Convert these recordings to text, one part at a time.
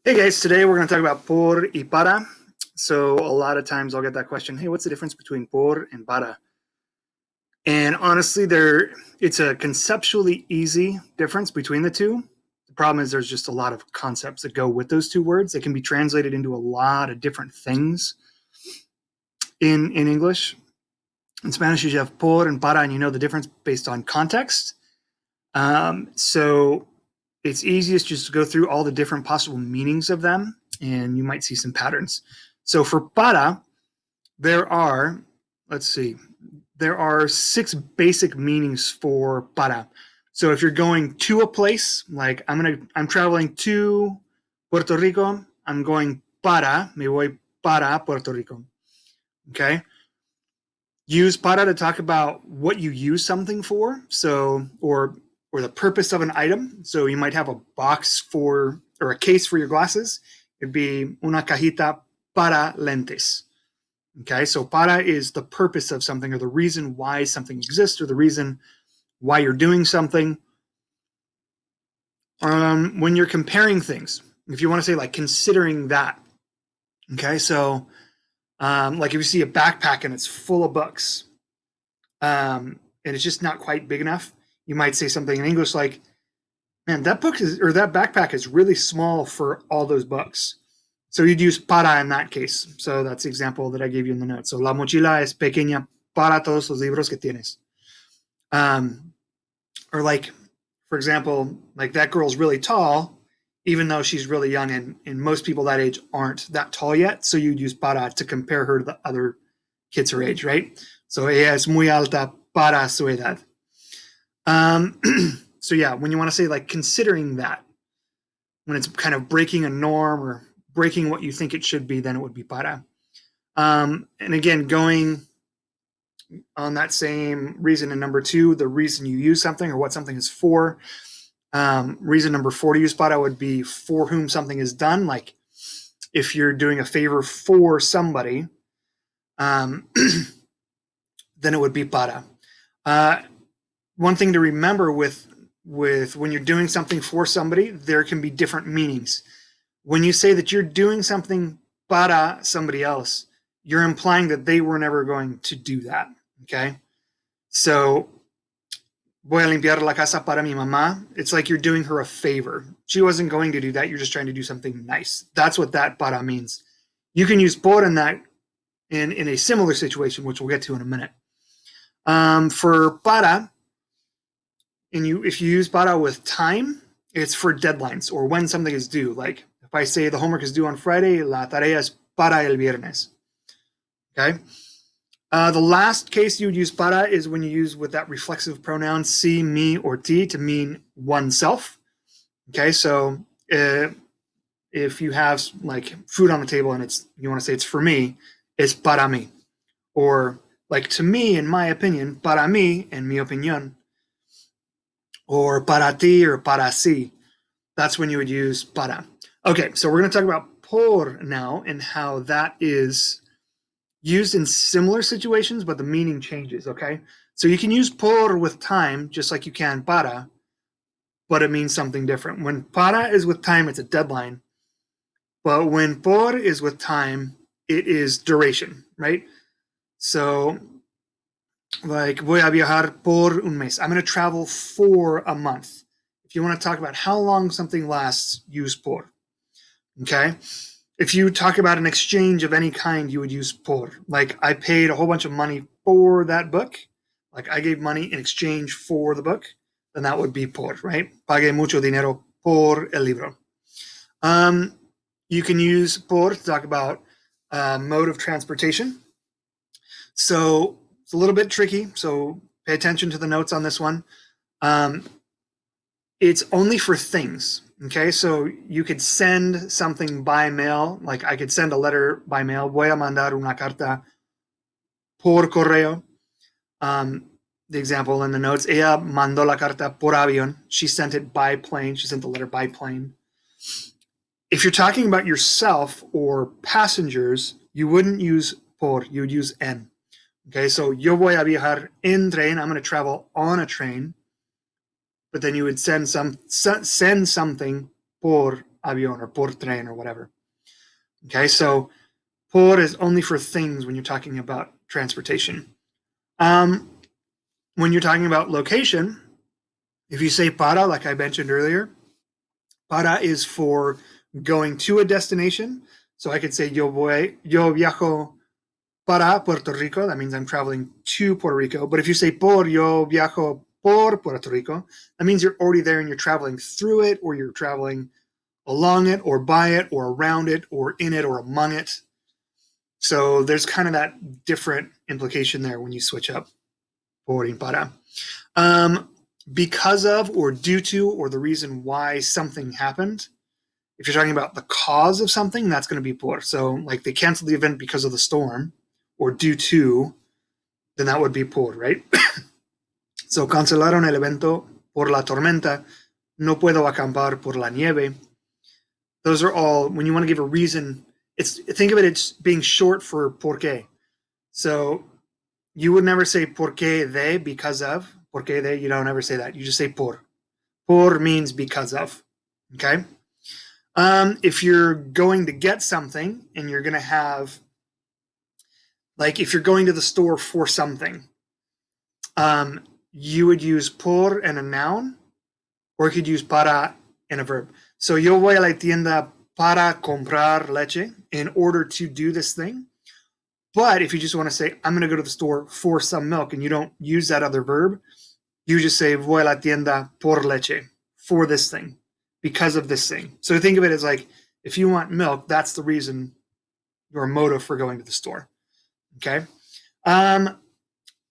Hey guys, today we're going to talk about por y para. So a lot of times I'll get that question, hey, what's the difference between por and para? And honestly, it's a conceptually easy difference between the two. The problem is there's just a lot of concepts that go with those two words that can be translated into a lot of different things in English. In Spanish, you have por and para, and you know the difference based on context. So it's easiest just to go through all the different possible meanings of them, and you might see some patterns. So for para, there are, let's see, there are 6 basic meanings for para. So if you're going to a place, like I'm traveling to Puerto Rico, I'm going me voy para Puerto Rico. Okay. Use para to talk about what you use something for. So, or the purpose of an item. So you might have a box or a case for your glasses. It'd be una cajita para lentes. Okay, so para is the purpose of something or the reason why something exists or the reason why you're doing something. When you're comparing things, if you want to say like considering that, okay, so like if you see a backpack and it's full of books, and it's just not quite big enough, you might say something in English like, man, that backpack is really small for all those books. So you'd use para in that case. So that's the example that I gave you in the notes. So la mochila es pequeña para todos los libros que tienes. Or like, for example, like that girl's really tall, even though she's really young, and most people that age aren't that tall yet. So you'd use para to compare her to the other kids her age, right? So ella es muy alta para su edad. So yeah, when you want to say like considering that, when it's kind of breaking a norm or breaking what you think it should be, then it would be para. And again, going on that same reason in number 2, the reason you use something or what something is for. Reason number 4 to use para would be for whom something is done. Like if you're doing a favor for somebody, then it would be para. One thing to remember with when you're doing something for somebody, there can be different meanings. When you say that you're doing something para somebody else, you're implying that they were never going to do that. Okay. So, voy a limpiar la casa para mi mamá. It's like you're doing her a favor. She wasn't going to do that. You're just trying to do something nice. That's what that para means. You can use por in that in a similar situation, which we'll get to in a minute. For para, if you use para with time, it's for deadlines or when something is due. Like if I say the homework is due on Friday, la tarea es para el viernes. Okay. The last case you would use para is when you use with that reflexive pronoun si, me, or ti to mean oneself. Okay, so if you have like food on the table and you want to say it's for me, it's para mí. Or like to me, in my opinion, para mí, en mi opinión. Or para ti or para si. That's when you would use para. Okay, so we're going to talk about por now and how that is used in similar situations, but the meaning changes, okay? So you can use por with time, just like you can para, but it means something different. When para is with time, it's a deadline. But when por is with time, it is duration, right? So like, voy a viajar por un mes. I'm going to travel for a month. If you want to talk about how long something lasts, use por, okay? If you talk about an exchange of any kind, you would use por. Like I paid a whole bunch of money for that book. Like I gave money in exchange for the book. Then that would be por, right? Pagué mucho dinero por el libro. You can use por to talk about mode of transportation. So it's a little bit tricky. So pay attention to the notes on this one. It's only for things. Okay, so you could send something by mail. Like I could send a letter by mail. Voy a mandar una carta por correo. The example in the notes, ella mandó la carta por avión. She sent it by plane. She sent the letter by plane. If you're talking about yourself or passengers, you wouldn't use por, you would use en. Okay, so yo voy a viajar en tren. I'm going to travel on a train. But then you would send something por avión or por tren or whatever. Okay, so por is only for things when you're talking about transportation. When you're talking about location, if you say para, like I mentioned earlier, para is for going to a destination. So I could say yo viajo para Puerto Rico. That means I'm traveling to Puerto Rico. But if you say yo viajo por Puerto Rico, that means you're already there and you're traveling through it, or you're traveling along it, or by it, or around it, or in it, or among it. So there's kind of that different implication there when you switch up por and para. Because of, or due to, or the reason why something happened. If you're talking about the cause of something, that's going to be por. So, like they canceled the event because of the storm, or due to, then that would be por, right? So, cancelaron el evento por la tormenta. No puedo acampar por la nieve. Those are all, when you want to give a reason, think of it as being short for por qué. So, you would never say por qué de, because of. Por qué de, you don't ever say that. You just say por. Por means because of. Okay? If you're going to get something and you're going to have, like if you're going to the store for something, you would use por and a noun, or you could use para and a verb. So yo voy a la tienda para comprar leche, in order to do this thing. But if you just want to say, I'm going to go to the store for some milk, and you don't use that other verb, you just say voy a la tienda por leche, for this thing, because of this thing. So think of it as like, if you want milk, that's the reason, your motive for going to the store. Okay.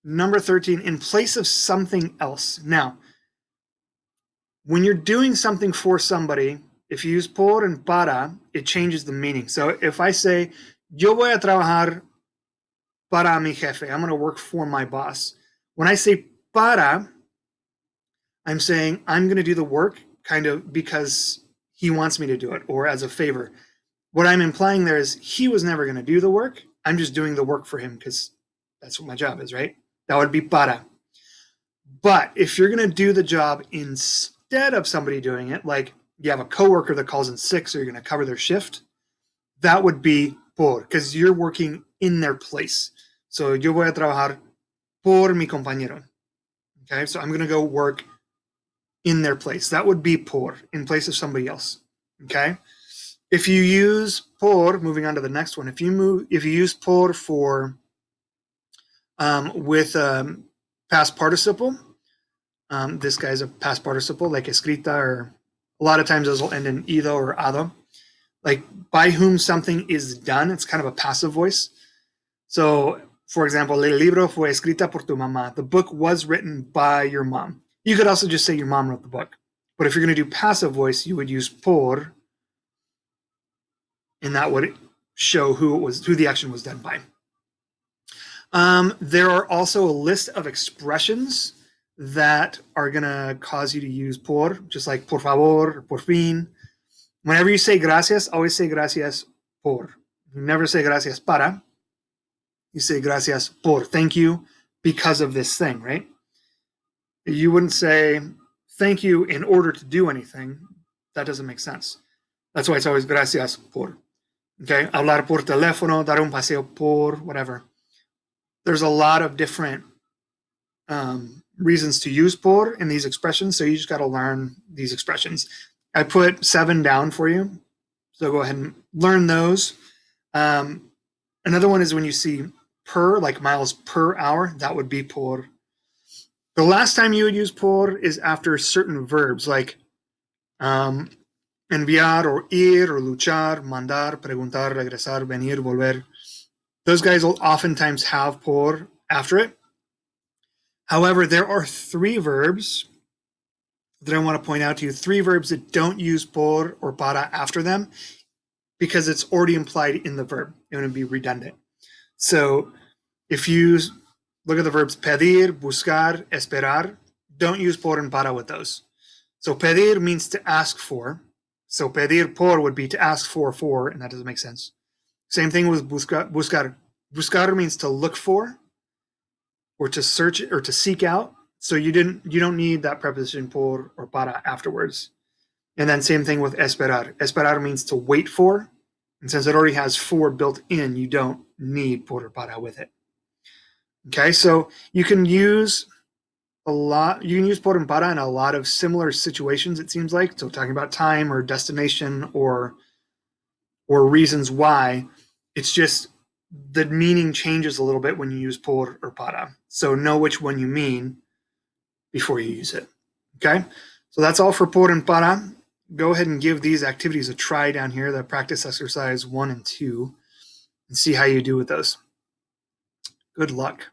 Number 13, in place of something else. Now, when you're doing something for somebody, if you use por and para, it changes the meaning. So if I say, yo voy a trabajar para mi jefe, I'm going to work for my boss. When I say para, I'm saying I'm going to do the work kind of because he wants me to do it, or as a favor. What I'm implying there is he was never going to do the work. I'm just doing the work for him because that's what my job is, right? That would be para. But if you're going to do the job instead of somebody doing it, like you have a coworker that calls in sick, so you're going to cover their shift, that would be por, because you're working in their place. So yo voy a trabajar por mi compañero. Okay, so I'm going to go work in their place. That would be por, in place of somebody else. Okay. If you use por, moving on to the next one, if you use por for with past participle, this guy's a past participle, like escrita, or a lot of times those will end in ido or ado. Like by whom something is done, it's kind of a passive voice. So, for example, el libro fue escrita por tu mamá. The book was written by your mom. You could also just say your mom wrote the book. But if you're going to do passive voice, you would use por, and that would show who the action was done by. There are also a list of expressions that are going to cause you to use por, just like por favor, or por fin. Whenever you say gracias, always say gracias por. You never say gracias para. You say gracias por, thank you because of this thing, right? You wouldn't say thank you in order to do anything. That doesn't make sense. That's why it's always gracias por. Okay, hablar por teléfono, dar un paseo por, whatever. There's a lot of different reasons to use por in these expressions, so you just got to learn these expressions. I put 7 down for you, so go ahead and learn those. Another one is when you see per, like miles per hour, that would be por. The last time you would use por is after certain verbs, like enviar, or ir, or luchar, mandar, preguntar, regresar, venir, volver. Those guys will oftentimes have por after it. However, there are 3 verbs that I want to point out to you, 3 verbs that don't use por or para after them because it's already implied in the verb. It would be redundant. So if you look at the verbs pedir, buscar, esperar, don't use por and para with those. So pedir means to ask for. So pedir por would be to ask for, and that doesn't make sense. Same thing with buscar. Buscar means to look for, or to search, or to seek out. So you don't need that preposition por or para afterwards. And then same thing with esperar. Esperar means to wait for. And since it already has for built in, you don't need por or para with it. Okay, so you can use por and para in a lot of similar situations, it seems like. So talking about time or destination or reasons why. It's just the meaning changes a little bit when you use por or para. So know which one you mean before you use it. Okay, so that's all for por and para. Go ahead and give these activities a try down here, the practice exercise 1 and 2, and see how you do with those. Good luck.